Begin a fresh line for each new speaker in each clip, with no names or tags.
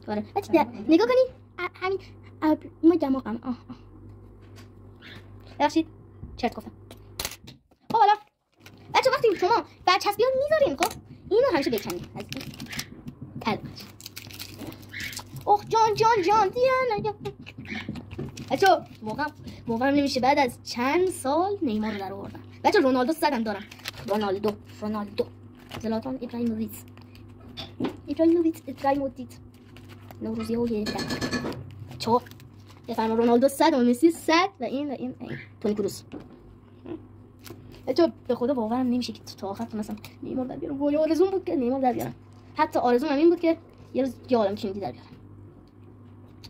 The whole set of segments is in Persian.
آره نگاه کنی همین ما دماغم ببخشید چرت گفتم. خب حالا بچه وقتی شما برچسبی ها میذارین خب اینو همیشه بکنید از این تلقش. اوه جان دیانا بچه واقعا نمیشه بعد از چند سال نیمار رو در آوردن. بچه رونالدو صدم دارم. رونالدو زلاتان ابراهیموویچ نوروزی های بچه بفرما رونالدو 100 و مسی 100 و این تونی کروس. بچه به خدا واقعا نمیشه که تا آخر مثلا نیمار در بیارم. وای آرزوم بود که نیمار در بیارم. حتی آرزوم هم این بود که یه روز یه عالم کیندی در بیارم.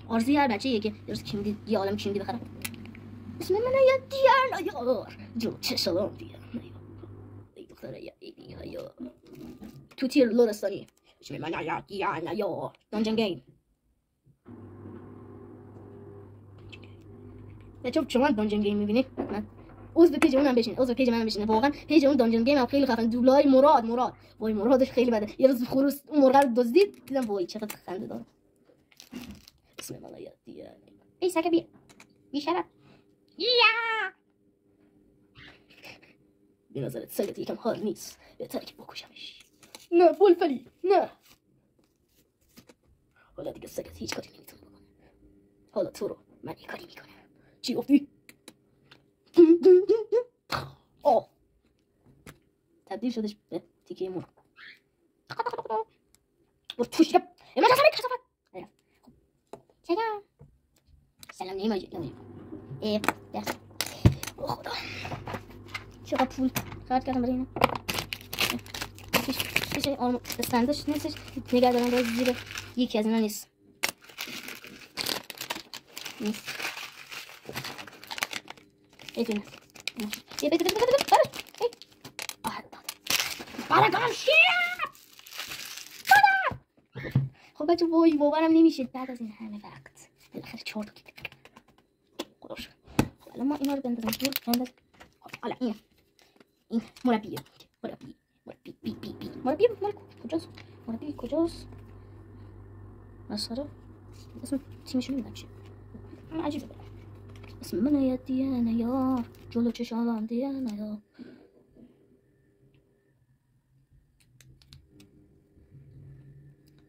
آرزوی هر بچه‌ایه که یه روز کیندی یه عالم کیندی بخرم. اسم من یا دیانا یار جو چه سلام دیانا ای دختره یا توتی لورستانی. اسم من یا دیانا یا دانجن گیم. بچه شما دانجن گیم میبینید عضو پیج اونم بشین، عضو پیج منم بشین. واقعا پیج اون دانجن گیم هم خیلی خفن. دوبلای مراد وای مرادش خیلی بده. یه روز خروس اون مرغ رو دزدید دیدم وای چقدر خنده داره. اسم من یا دیانا ای سگ بیشرف یا به نظرت سگت یکم حال نیست، بهتره که بکشمش. نه بولفلی نه، حالا دیگه سگت هیچ کاری نمیتونه بکنه. حالا تو رو من یه کاری میکنم. چی گفتی؟ تبدیل شدش به تیکه مرغ. برو توش یه من جاسمه کسافت. سلام نیما جون. بس خدا چقدر پول خرج کردم برای اینا. پیش آرم استندش نیستش، نگه دارم باید زیر یکی از اینا نیست. ایتونه یه بده برای گمشی. خب بچه وای باورم نمیشه بعد از این همه وقت بالاخره 4 تا کیک خدا شد. خب الان ما اینا رو بندازم دور بنداز. حالا این مربی کجاست؟ مسخره اسم تیمشون نمیدونم چیه. عجیبه. اسم من یا دیانا یار جلو چشالم دیانا یار.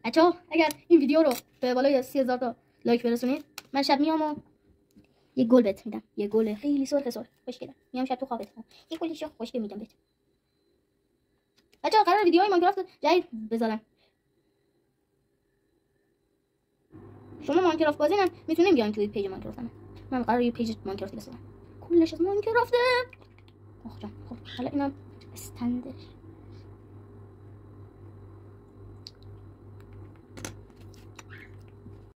بچه‌ها اگر این ویدیو رو به بالای 30,000 تا لایک برسونید من شب میام و یه گل بهت میدم. یه گل خیلی سرخ خوشگله. میام شب تو خوابت یه گل شو خوشگل میدم بهت. بچه‌ها قرار ویدیوهای ماینکرافت جدید بذارم. شما ماینکرافت بازی میتونیم بیاین توی پیج ماینکرافت. من قرار یه پیج ماینکرافت بسازم کلش از ماینکرافته. آخ جان خب حالا اینم استندش